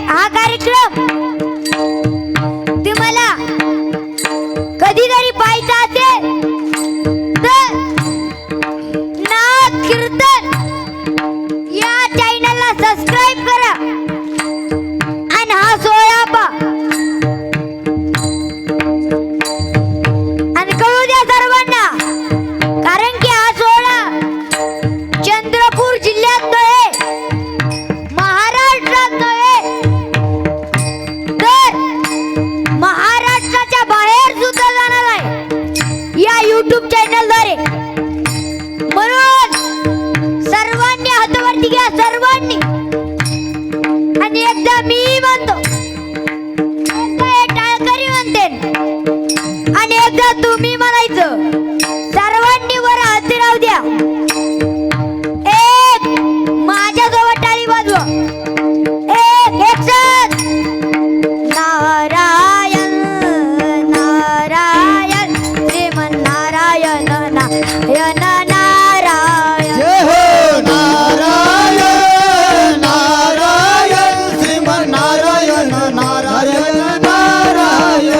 हा कार्यक्रम तुम्हाला कधीतरी पाहायचा असेल तर नाथ कीर्तन या चॅनलला सबस्क्राइब करा आणि हा सोहळा पहा आणि कळू द्या सर्वांना, कारण की हा सोहळा चंद्रपूर जिल्ह्यात नव्हे, महाराष्ट्रात नव्हे, तर महाराष्ट्राच्या बाहेर सुद्धा जाणार आहे या YouTube चॅनलद्वारे. म्हणून सर्वांनी हातावरती घ्या, सर्वांनी, आणि एकदा मी म्हणतो, एकदा हे टाळकरी म्हणते आणि एकदा तुम्ही म्हणायचं. सर्वांनी वर हात राहू द्या. एक, माझ्याजवळ टाळी वाजवा. एक, एक साथ. नारायण नारायण श्रीमन नारायण नारायण नारायण. जय हो नारायण नारायण श्रीमन नारायण नारायण नारायण.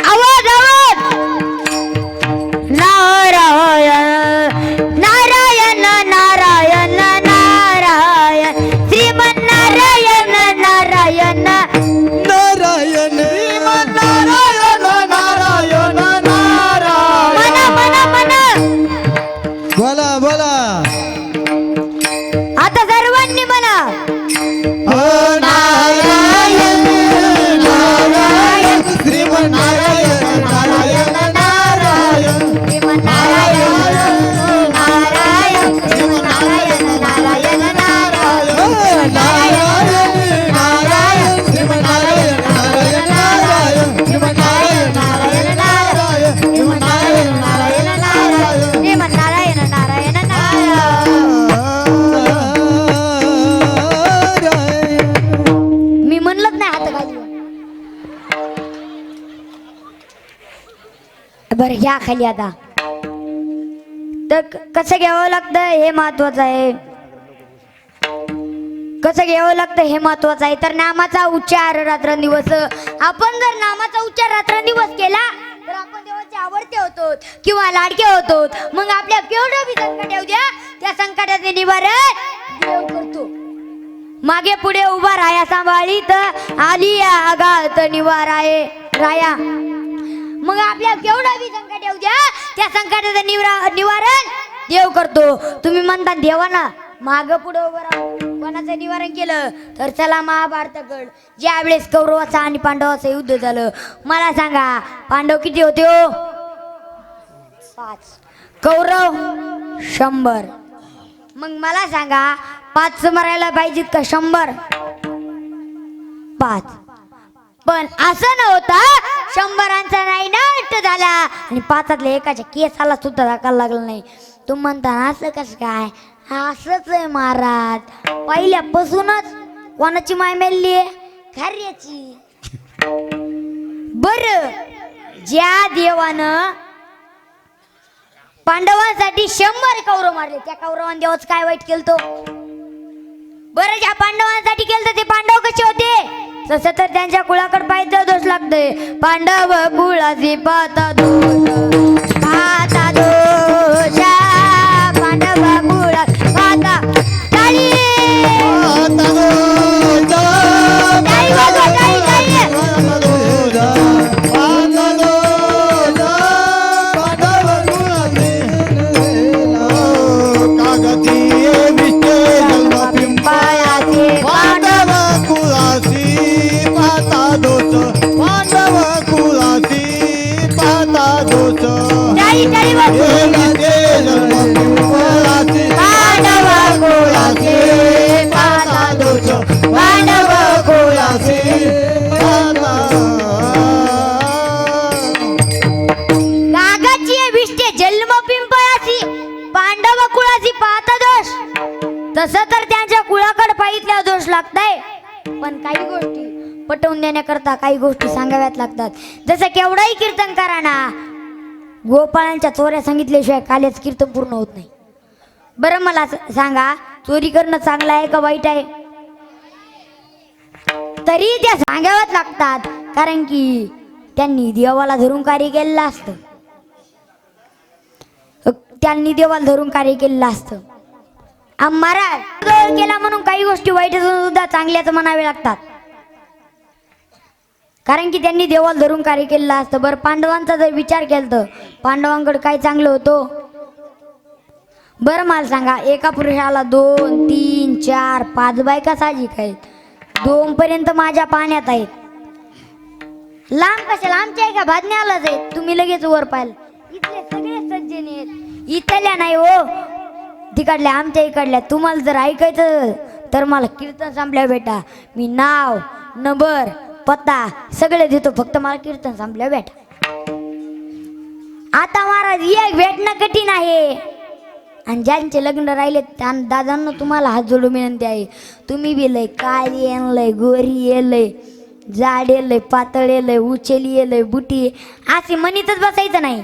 आवाज आवाज. नारायण नारायण नारायण नारायण श्रीमन नारायण नारायण. नारायण श्रीमन नारायण नारायण नारायण. म्हणा म्हणा म्हणा. बोला बोला. आता सर्वांनी म्हणा. हो नारायण नारायण श्रीमन नारायण नारायण नारायण. श्रीमन नारायण नारायण श्रीमन नारायण नारायण नारायण. हो नारायण नारायण श्रीमन नारायण नारायण नारायण. श्रीमन नारायण नारायण नारायण. श्रीमन नारायण नारायण नारायण. श्रीमन नारायण नारायण नारायण. मी म्हणलंच नाही हात खाली. बरं घ्या खाली आता. तर कसं घ्यावं लागतं हे महत्वाचं आहे. कसं घ्यावं लागतं हे महत्वाचं आहे. तर नामाचा उच्चार रात्रंदिवस, आपण जर नामाचा उच्चार रात्रंदिवस केला तर आपण देवाचे आवडते होतो किंवा लाडके होतो. मग आपल्या केवढं बी संकट येऊ द्या, त्या संकटाचे निवारण देव करतो. मागे पुढे उभा राया सांभाळीत आली आगात निवार आहे राया. मग आपल्या केवढं बी संकट येऊ द्या, त्या संकटाचं निवारण देव करतो. तुम्ही म्हणता देवाना माग पुढे उभं राहून कोणाचं निवारण केलं, तर चला महाभारताकड. ज्या वेळेस कौरवाचं आणि पांडवाचं युद्ध झालं, मला सांगा पांडव किती होते हो? 5. कौरव 100. मग मला सांगा 5 मरायला पाहिजेत का 100? 5. पण असं नव्हता 100 नाही नष्ट झाला आणि 5तल्या एकाच्या केसाला सुद्धा दाखल लागला नाही. तुम्ही म्हणता असं कसं काय? असंच आहे महाराज. पहिल्यापासूनच कोणाची माय मेलली आहे? कार्याची. बर, ज्या देवानं पांडवांसाठी 100 कौरव मारले, त्या कौरवान देवाच काय वाईट केलं तो? बरं, ज्या पांडवांसाठी केलं ते पांडव कसे होते? तसं तर त्यांच्या कुळाकडे पाहिजे दोष लागतोय. पांडव कुळाची पाता दोष, पाता दोष, पांडव कुळा पाता. टाळी टाळी वाजवा, टाळी टाळी. टाळी टाळी वाजवा. पांडव कुळाचे पाता दोष, पांडव कुळाचे. नागाची विष्टे जन्म पिंपळाची, पांडव कुळाची पाता दोष. तसं तर त्यांच्या कुळाकडे पाहितल्या दोष लागताय. पण काही गोष्टी पटवून देण्याकरता काही गोष्टी सांगाव्यात लागतात. जसं केवढाही कीर्तन करा ना, गोपाळांच्या चोऱ्या सांगितल्याशिवाय कालेच कीर्तन पूर्ण होत नाही. बरं मला सांगा, चोरी करणं चांगलं आहे का वाईट आहे? तरी त्या सांगाव्याच लागतात, कारण की त्यांनी देवाला धरून कार्य केलेलं असतं. त्यांनी देवाला धरून कार्य केलेलं असतं. महाराज केला म्हणून काही गोष्टी वाईट सुद्धा चांगल्याच म्हणावे लागतात, कारण की त्यांनी देवाला धरून कार्य केलेलं असतं. बरं, पांडवांचा जर विचार केला तर पांडवांकडे काय चांगलं होतं? बरं मला सांगा, एका पुरुषाला 2, 3, 4, 5 बायका साहजिक आहेत. 2 पर्यंत माझ्या पाण्यात आहेत. लांब कशाला? आमच्या एका भाजण्यालाच आहेत. तुम्ही लगेच वर पाहिलं. इथले सगळे सज्जन आहेत, इथल्या नाही हो, तिकडल्या आमच्या इकडल्या. तुम्हाला जर ऐकायचं तर मला कीर्तन संपल्या बेटा, मी नाव नंबर पत्ता सगळे देतो, फक्त मला कीर्तन संपल्या बेटा. आता महाराज एक भेटणं कठीण आहे, आणि ज्यांचे लग्न राहिले त्या दादांना तुम्हाला हात जोडून विनंती आहे, तुम्ही बी लय काळी येलय, गोरी येलय, जाड येलय, पातळ येलय, उचेली येलय, बुटी असे म्हणतच बसायचं नाही.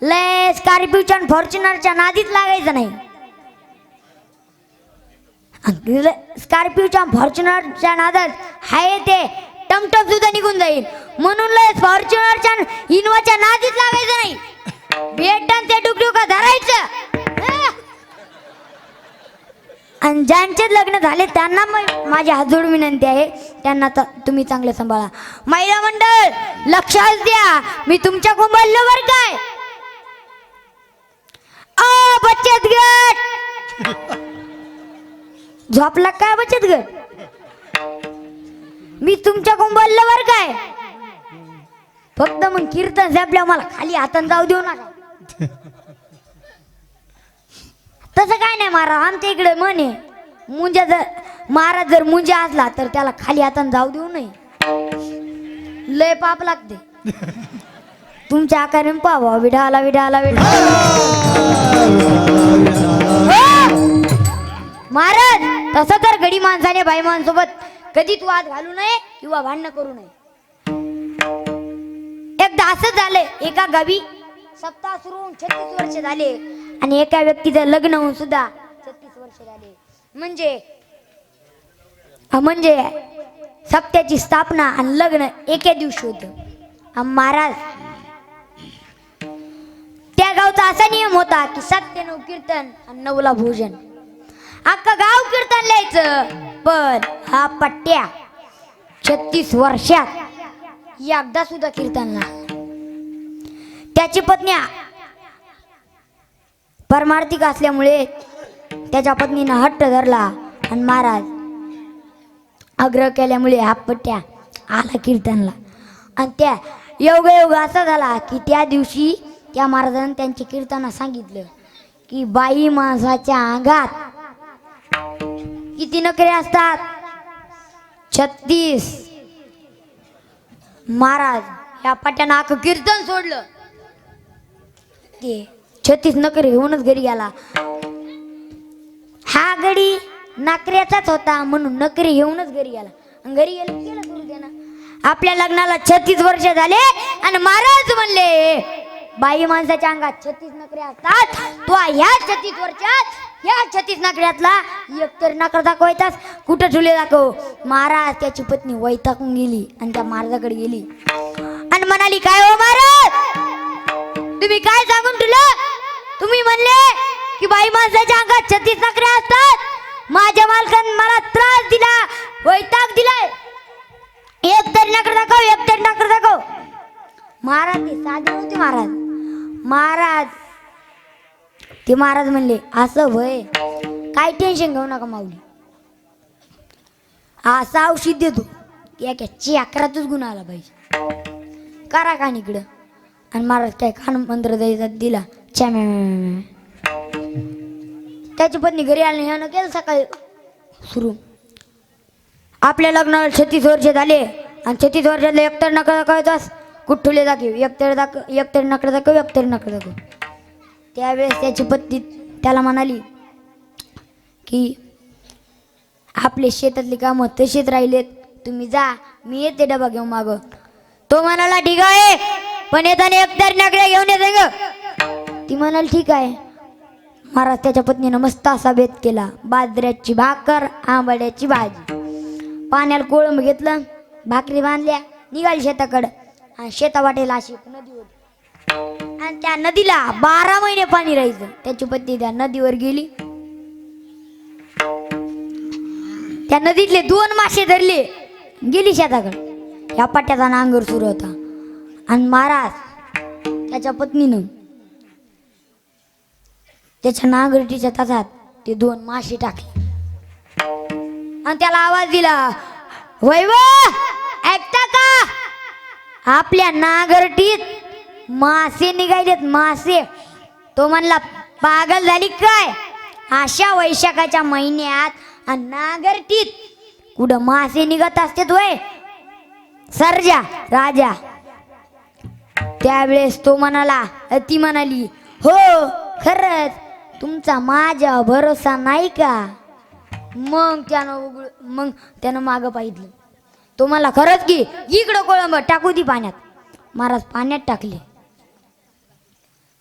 लय स्कॉर्पिओच्या फॉर्च्युनरच्या नादीच लागायचं नाही. स्कॉर्पिओच्या फॉर्च्युनरच्या नादात हाय ते टमटम सुद्धा निघून जाईल, म्हणून लय फॉर्च्युनरच्या इनोवाच्या नादीच लागायचं नाही. भेटन ते डुकडुका धरायचं. आणि ज्यांचे लग्न झाले त्यांना माझी हात जोडून विनंती आहे, त्यांना तुम्ही चांगलं सांभाळा. महिला मंडळ लक्षात द्या, मी तुमच्या कुंभल्लो बर काय. बचत गट झोपला काय? बचत गट मी तुमच्या कुंभल्लो बर काय. फक्त मग कीर्तन आपल्या मला खाली हातान जाऊ देऊ नका. तसं काय नाही महाराज, आमच्या इकडे म्हणे मुंजा जर महाराज जर मुंजा असला तर त्याला खाली हातान जाऊ देऊ नये, लय पाप लागते. तुमच्या आकाराने पावा विढाला विढाला विढाला. महाराज तसं तर गडी माणसाने बाई माणसोबत कधीच वाद घालू नये किंवा भांडण करू नये. एकदा असंच झालंय, एका गावी सप्ताह सुरू होऊन 36 वर्ष झाले, आणि एका व्यक्तीचं लग्न होऊन सुद्धा 36 वर्ष झाले. म्हणजे सप्त्याची स्थापना आणि लग्न एके दिवशी होतं. महाराज त्या गावचा असा नियम होता की 7 ते 9 कीर्तन आणि 9ला भोजन. अख्खा गाव कीर्तन लिहायचं, पण हा पट्ट्या 36 वर्षात एकदा सुद्धा कीर्तनला. त्याची पत्नी परमार्थिक असल्यामुळे त्याच्या पत्नीनं हट्ट धरला, आणि महाराज आग्रह केल्यामुळे हा पट्ट्या आला कीर्तनला. आणि त्या योग असा झाला की त्या दिवशी त्या महाराजांनी त्यांच्या कीर्तनात सांगितलं की बाई माणसाच्या अंगात किती नखरे असतात? 36. महाराज या पट्ट्यानं आख कीर्तन सोडलं, ते 36 नखरे घेऊनच घरी गेला. हा गडी नाकऱ्याचाच होता म्हणून नखरे घेऊनच घरी गेला, आणि घरी गेलं केलं सुरू देणं. आपल्या लग्नाला 36 वर्ष झाले आणि महाराज म्हणले बाई माणसाच्या अंगात 36 नखरे असतात. तो ह्या 36 वर्षात या 36 नखऱ्यातला एकतर नखरा दाखवायचास, कुठं ठुले दाखव. महाराज त्याची पत्नी वैतागून गेली आणि त्या महाराजाकडे गेली आणि म्हणाली, काय हो महाराज, तुम्ही काय सांगून ठेवलं? तुम्ही म्हणले की बाई माणसाच्या अंगात 36 नखरे असतात. माझ्या मालकाने मला त्रास दिला, वैताग दिलाय. एक तरी नखर दाखव, एक तरी नखर दाखव. महाराज ते साधे होते. महाराज म्हणले, असं होय, काय टेन्शन घेऊ नका माऊली, असं औषध देतो एका चक्रातच गुण आला पाहिजे, करा का इकडं. आणि महाराज काय कान मंत्र द्यायचा दिला. त्याची पत्नी घरी आली, ह्यानं केलं सकाळी सुरू. आपल्या लग्नाला 36 वर्ष झाले आणि 36 वर्षातले एकतर नका दाखवायचास, कुठले दाखव, एकतर नकडे दाखव, एकतर नकडे दाखव. त्यावेळेस त्याची पत्नी त्याला म्हणाली की आपले शेतातली कामं तशीच राहिलेत, तुम्ही जा, मी येते डबा घेऊन माग. तो म्हणाला, ठीक आहे, पण येताना एकतर नकडे घेऊन येते ग. ती म्हणाली, ठीक आहे. महाराज त्याच्या पत्नीनं मस्त असा बेत केला. बाजऱ्याची भाकर, आंबाड्याची भाजी. पाण्याला कोळंब घेतलं, भाकरी बांधल्या, निघाली शेताकडं. आणि शेता वाटेला अशी एक नदी होती आणि त्या नदीला 12 महिने पाणी राहायचं. त्याची पत्नी त्या नदीवर गेली. त्या नदीतले 2 मासे धरले, गेली शेताकडे. या पाट्याचा नांगर सुरू होता आणि महाराज त्याच्या पत्नीनं त्याच्या नांगरटीच्या तासात ते 2 मासे टाकले आणि त्याला आवाज दिला, वैव ऐकता का, आपल्या नांगरटीत मासे निघालेत, मासे. तो म्हणला, पागल झाली काय, अशा वैशाखाच्या महिन्यात आणि नांगरटीत कुठं मासे निघत असते वय. सर्जा राजा त्यावेळेस तो म्हणाला, ती म्हणाली, हो खरंच तुमचा माझ्या भरोसा नाही का. मग त्यानं मागं पाहिलं. तो मला खरंच की, इकडं कोळंब टाकू दी पाण्यात. महाराज पाण्यात टाकले.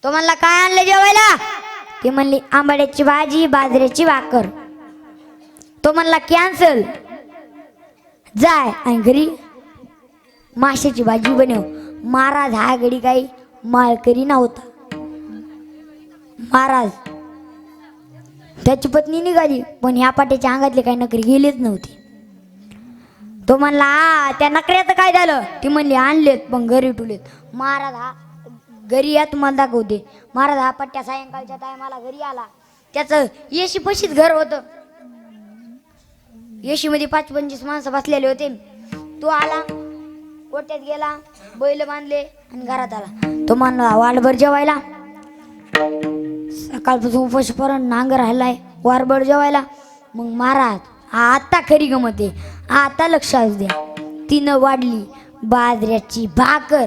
तो म्हणला, काय आणलं जेवायला. ते म्हणले, आंबाड्याची भाजी, बाजऱ्याची भाकर. तो म्हणला, कॅन्सल, जाय आणि घरी माशाची भाजी बनव. महाराज हा घडी काही माळकरी नव्हता. महाराज त्याची पत्नी निघाली, पण ह्या पाट्याच्या अंगातले काही नकरी गेलेच नव्हते. तो म्हणला, त्या नकऱ्याचं काय झालं. ती म्हणली, आणलेत पण घरी ठेवलेत. महाराज हा घरी या तुम्हाला दाखवते. महाराज हा पट्ट्या सायंकाळच्या टायमाला घरी आला. त्याचं येशी पशीच घर होतं. येशी मध्ये 5-25 माणसं बसलेले होते. तो आला, गोट्यात गेला, बैल बांधले आणि घरात आला. तो म्हणला, वालभर जेवायला. सकाळपासून उपाशीपर्यंत नांगर राहिलाय, वारभर जेवायला. मग महाराज आता खरी गमत आहे, आता लक्षात द्या. 3 वाढली बाजऱ्याची भाकर,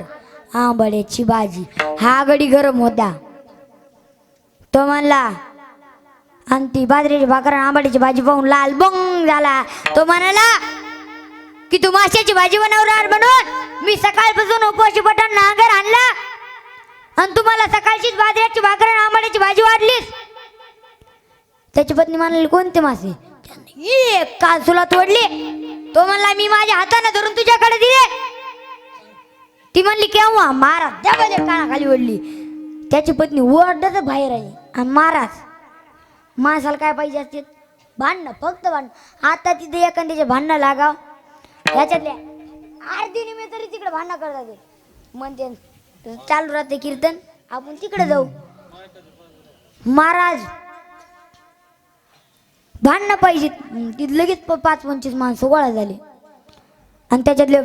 आंबाड्याची भाजी. हा गडी गरम होता. तो म्हणला, आणि ती बाजरीची भाकर आणि आंबाड्याची भाजी पाहून लाल बंग झाला. तो म्हणाला की तू माशाची भाजी बनवणार म्हणून मी सकाळपासून उपवाशी पटान नांगर आणला आणि तुम्हाला सकाळचीच बाजरीची भाकर आणि आंबाड्याची भाजी वाढलीस. त्याची पत्नी म्हणाली, कोणते मासे. एक कासुला तोडली. तो म्हणला, मी माझ्या हाताने धरून तुझ्याकडे दिले. ती म्हणली, केव्हा. महाराज त्या कानाखाली ओढली. त्याची पत्नी ओरडत बाहेर आली. आणि महाराज माणसाला काय पाहिजे असते, भांडणं, फक्त भांडणं. आता तिथे एखाद्याचे भांडणं लागाव, ह्याच्यातल्या अर्धी निमे तरी तिकडे भांडणं करतात. म्हणते चालू राहते कीर्तन, आपण तिकडे जाऊ. महाराज भांडणं पाहिजे. तिथे लगेच 5-25 माणसं गोळा झाली. आणि त्याच्यातले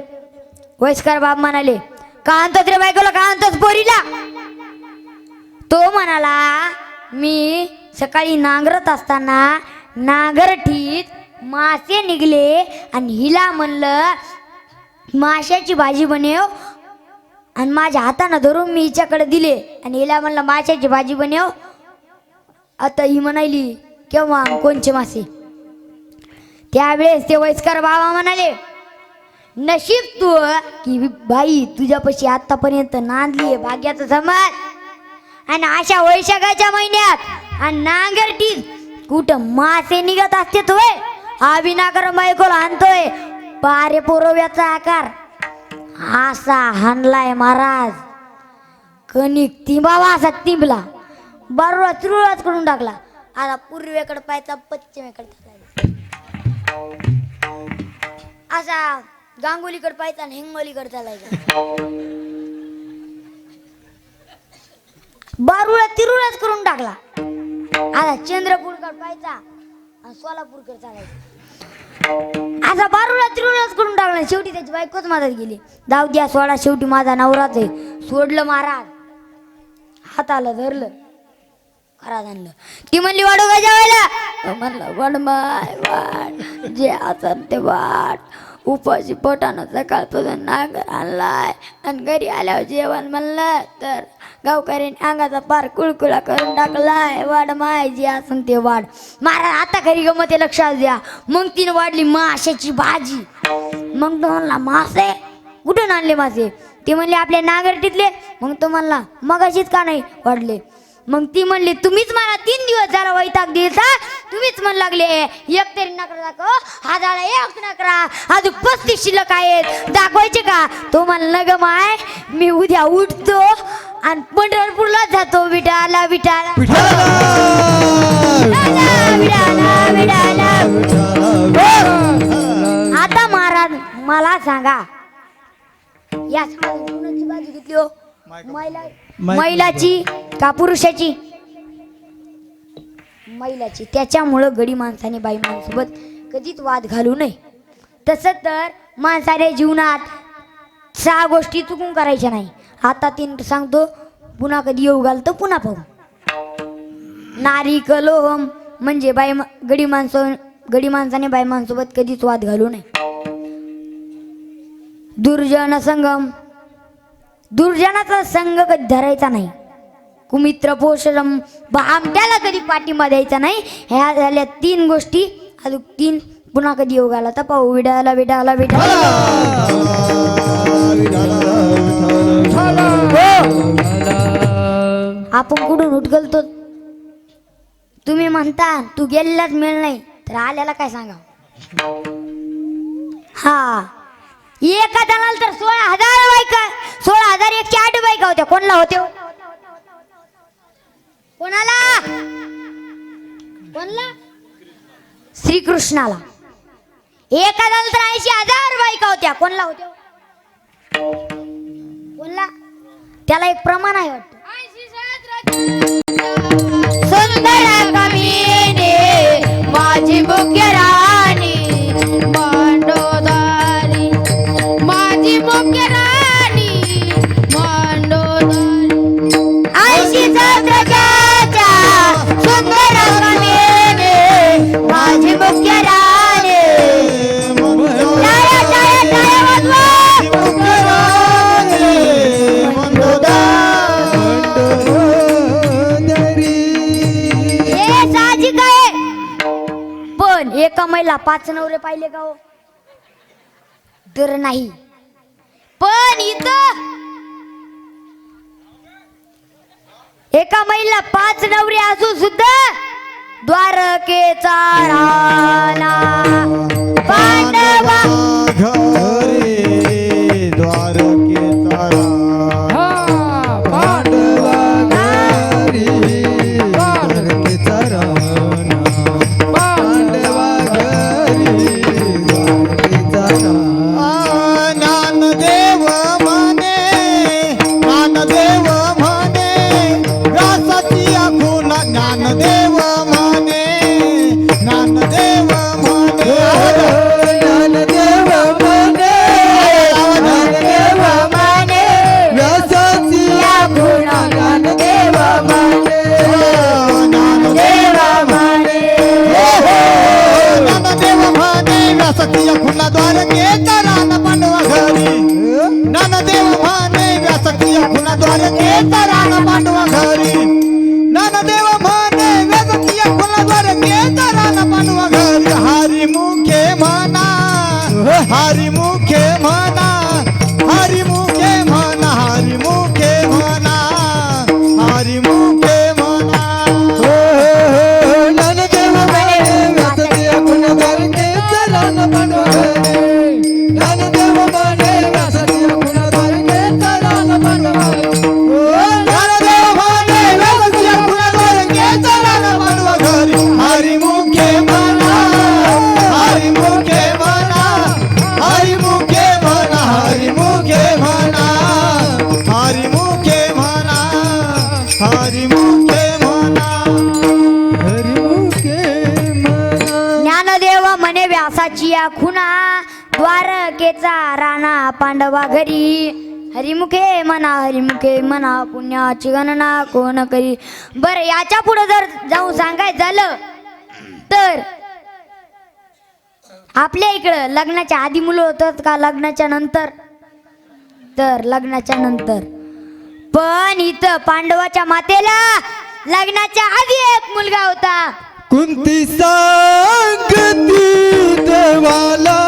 वयस्कर बाब म्हणाले, का आणतोच रे बायकोला, का आणतोच पोरीला. तो म्हणाला, मी सकाळी नांगरत असताना नांगरठीत मासे निघले आणि हिला म्हणलं माशाची भाजी बनव आणि माझ्या हाताने धरून मी हिच्याकडे दिले आणि हिला म्हणलं माशाची भाजी बनव. आता ही म्हणाली, केव्हा, कोणचे मासे. त्यावेळेस ते वयस्कर बाबा म्हणाले, नशीब तू की बाई तुझ्यापाशी आतापर्यंत नांदली भाग्याचं समाज. आणि अशा वैशाखाच्या महिन्यात आणि नांगरटीत कुठं मासे निघत असते तोय. हा विनाकारण बायकोला आणतोय. पारे पोरव्याचा आकार असा हाणलाय महाराज. कणिक तिंबावा असा तिंबला, बारूळा चुरुळाच करून टाकला. आता पूर्वेकडे पाहायचा, पश्चिमेकडे चालायचा. असा गांगोलीकडे पाहायचा आणि हिंगोलीकडे चालायचा. बारूळा तिरुळाच करून टाकला. आता चंद्रपूरकडे पाहायचा आणि सोलापूरकडे चालायचा. असा बारूळा तिरुळाच करून टाकला. शेवटी त्याची बायकोच मदत गेली. जाऊ द्या सोडा, शेवटी माझा नवराच आहे. सोडलं महाराज, हाताला धरलं, घरात आणलं. ती म्हणली, वाढू का जेवायला. म्हणलं, वाढ माय वाढ, जे असं ते वाढ. उपाशी पोटानं सकाळपासून नांगर आणलाय आणि घरी आल्यावर जेवण म्हणलं तर गावकऱ्याने अंगाचा पार कुळकुळा करून टाकलाय. वाढ माय, जे असं ते वाढ. महाराज आता खरी गमत आहे, लक्षात द्या. मग तिने वाढली माशाची भाजी. मग तो म्हणला, मासे कुठून आणले मासे. ते म्हणले, आपल्या नांगरटीतले. मग तो म्हणला, मगाशीच का नाही वाढले. मग ती म्हणली तुम्हीच मला 3 दिवस झाला वैताग दिलता, तुम्हीच म्हण लागले एक तरी नकरा दाखव, हा झाला एक नकरा, अजून 35 शिल्लक आहेत दाखवायचे का? तो म्हणला ग माय मी उद्या उठतो आणि पंढरपूरला जातो विठाला विठाला विठाला विठाला. आता महाराज मला सांगा या कोणाची बाजू घेतली हो? महिलाची का पुरुषाची? महिलाची. त्याच्यामुळं गडी माणसाने बाई माणसासोबत कधीच वाद घालू नये. तसं तर माणसाने जीवनात 6 गोष्टी चुकून करायच्या नाही. आता 3 सांगतो, पुन्हा कधी येऊ घालतो पुन्हा पाहू. नारी कलोहम म्हणजे गडी माणसाने बाई माणसासोबत कधीच वाद घालू नये. दुर्जन संगम, दुर्जनाचा संघ कधी धरायचा नाही. कुमित्र पोषरम आमट्याला कधी पाठिंबा द्यायचा नाही. ह्या झाल्या 3 गोष्टी. अजून 3 पुन्हा कधी योग आला तर पाहू. विडाला विडाला विडाला. आपण कुठून उठगलतो? तुम्ही म्हणता तू गेलेलाच मिळ नाही तर आल्याला काय सांगा. हा एका जणाला तर 16,000 बायका, 16,108 बायका होत्या. कोणाला होत्या? कोणाला? कोणाला? श्रीकृष्णाला. एका जणाला तर 80,000 बायका होत्या. कोणाला होत्या? कोणाला? त्याला एक प्रमाण आहे वाटतं. सुंदर कमीने माझी मुख्य राणी मांडोदारी, माझी मुख्य राणी मांडोदारी. 80,000 सुंदर कमीने माझी मुख्य राणी. टाळ्या टाळ्या टाळ्या वाजवा. हे साहजिक आहे. पण एका महिला 5 नवरे पाहिले का हो? तर नाही. पण इथं एका महिला 5 नवरे असू सुद्धा द्वारकेचा राणा पांडवा घरी द्वारकेचा राणा पांडवा घरी द्वारकेचा राणा पांडवा घरी द्वारकेचा राणा. ज्ञानदेव म्हणे, ज्ञानदेव म्हणे व्यासाची आखून, ज्ञानदेव म्हणे, ज्ञानदेव म्हणे, ज्ञानदेव म्हणे, ज्ञानदेव म्हणे व्यासाची आखून, ज्ञानदेव म्हणे, ज्ञानदेव म्हणे, ज्ञानदेव म्हणे व्यासाची आखून द्वारकेचा राणा पांडवा घरी. ज्ञानदेव म्हणे व्यासाची आखून द्वारकेचा राणा पांडवा घरी. ज्ञानदेव म्हणे व्यासाची आखून द्वारकेचा राणा पांडवा घरी. हरी मुखे म्हणा, हरी मुखे म्हणा, हरी मुखे म्हणा, हरी मुखे म्हणा, हरी मुखे म्हणा. ज्ञानदेव म्हणे व्यासाची आखून द्वारकेचा राणा पांडवा घरी. ज्ञानदेव म्हणे व्यासाची आखून द्वारकेचा राणा पांडवा घरी. ज्ञानदेव म्हणे व्यासाची आखून द्वारकेचा राणा पांडवा घरी. हरी मुखे म्हणा, हरी मुखे म्हणा, हरी मुखे म्हणा, हरी मुखे म्हणा, हरी मुखे म्हणा, हरी मुखे म्हणा, हरी मुखे म्हणा. ज्ञानदेव म्हणे व्यासाची खुणा द्वारकेचा राणा पांडवा घरी. हरिमुखे म्हणा, हरिमुखे म्हणा पुण्याची गणना कोण करी. बर याच्या पुढे जर जाऊन सांगायचं झालं तर आपल्या इकडं लग्नाच्या आधी मुलं होतात का लग्नाच्या नंतर? तर लग्नाच्या नंतर. पण इथं पांडवाच्या मातेला लग्नाच्या आधी एक मुलगा होता. कुंती सांगती देवाला,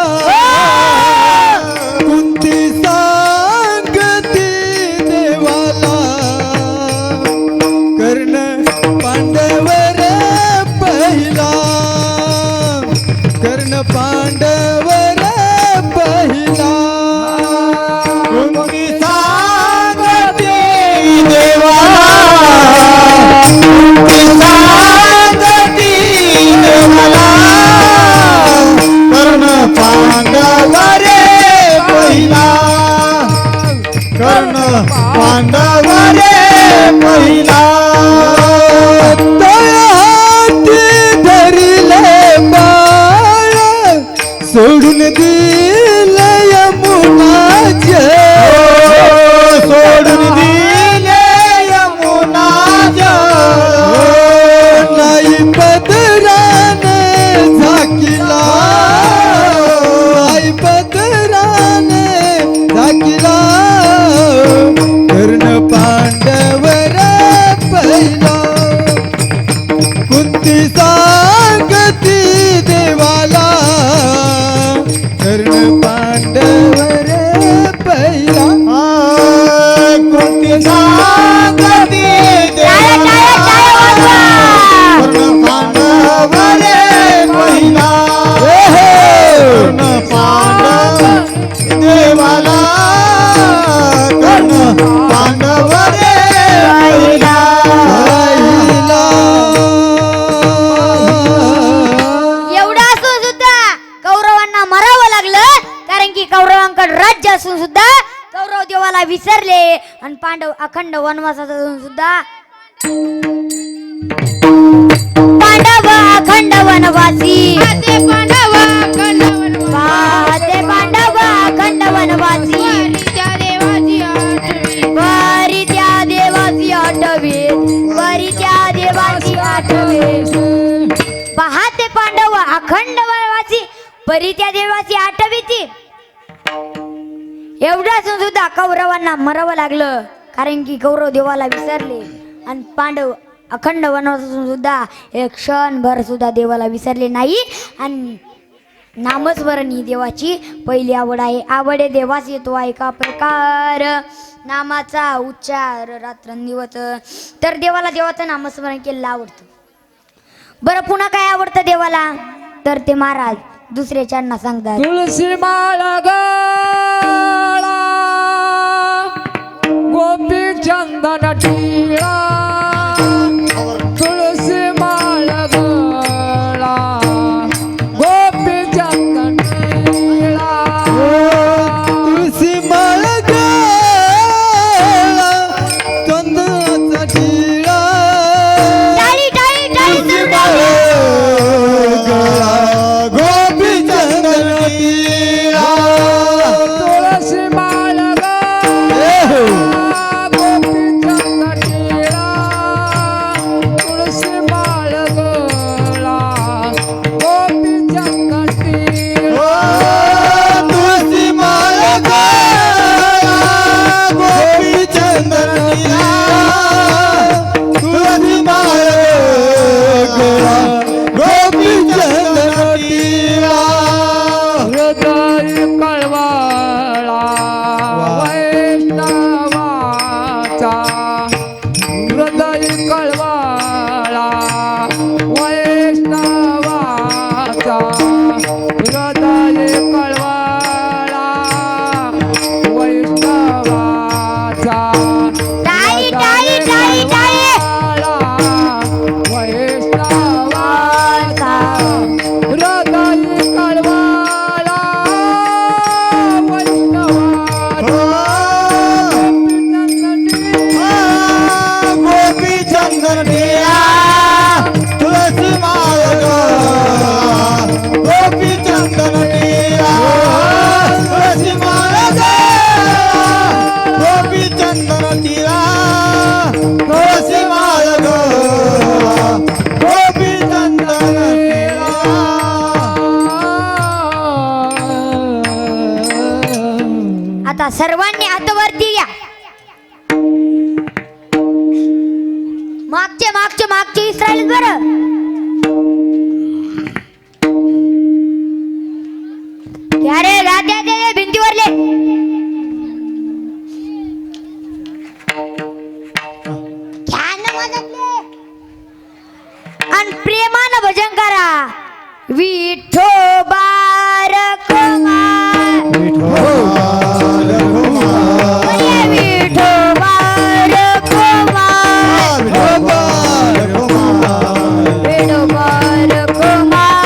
कुंती सांगती देवाला, कर्ण कर्ण पांडवर पहिला कुंती सांगते देवाला कुंती सांगते देवाला कर्ण पांडवर पहिला कर्ण पांडवर पहिला सोडून दिले यमुनाचे सोडून दिले यमुनाचे नाही पदराने झाकिला नाही पदराने झाकिला कर्ण पांडवर पहिला कुंती सांगती देवाला कर्ण पांडवर पहिला कुंती सांगती देवाला कर्ण पांडवर पहिला कर्ण पांडव देवाला कर्ण पांडवर पहिला कौरवांकडे राज्य असून सुद्धा कौरव देवाला विसरले आणि पांडव अखंड वनवासात असून सुद्धा पांडव अखंड वनवासी पांडव अखंड वनवासी बरी त्या देवाची आठवे पहाते पांडव अखंड वनवासी बरी त्या देवाची आठवीची एवढ्याच सुद्धा कौरवांना मरावं लागलं कारण की कौरव देवाला विसरले आणि पांडव अखंड वनवासातून सुद्धा एक क्षणभर सुद्धा देवाला विसरले नाही आणि नामस्मरण ही देवाची पहिली आवड आहे. आवड आहे देवाची येतो एका प्रकार नामाचा उच्चार रात्रंदिवस तर देवाला देवाचं नामस्मरण केलेलं आवडतं. बरं पुन्हा काय आवडतं देवाला तर ते महाराज दुसरे चरणा सांगतात तुळशी माळा गळा गोपी चंदन टिळा तुळशी माळा गळा गोपी चंदन टिळा तुळशी माळा चंदनाचा टिळा टाळी टाळी टाळी तुळशी माळा गोपी चंदन टिळा तुळशी माळा गळा गोपी चंदन टिळा तुळशी माळा गळा गोपी चंदन टिळा तुळशी माळा गोपी चंदन टिळा तुळशी माळा गोपी चंदन टिळा हृदय कळवाळा वैष्णवाचा हृदय कळवाळा वैष्णवाचा हृदय कळवाळा वैष्णवाचा टाळी टाळी टाळी टाळी वैष्णवाचा हृदय कळवाळा गोपी चंदन टिळा तुळशी माळा गोपी चंदन टिळा तुळशी माळा गोपी चंदन टिळा तुळशी माळा गोपी चंदन टिळा. आता सर्वांनी हात वरती घ्या. मागचे मागचे मागचे इस्रायल बरं अरे राध्या दे भिंतीवरले आणि प्रेमानं भजन करा विठ्ठल विठोबार कुमार विठोबार कुमार विठोबार कुमार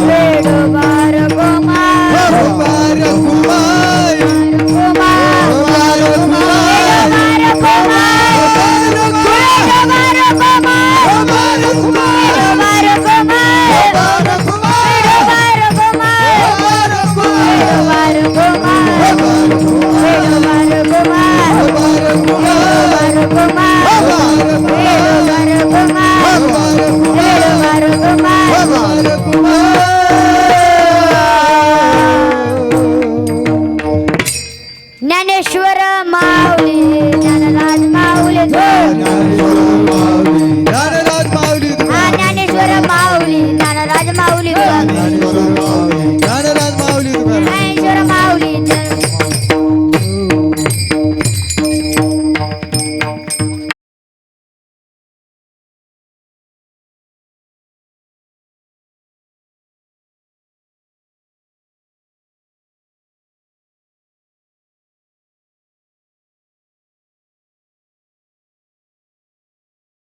विठोबार कुमार विठोबार कुमार विठोबार कुमार विठोबार कुमार कुमार ज्ञानेश्वर माऊली ज्ञानराज माऊली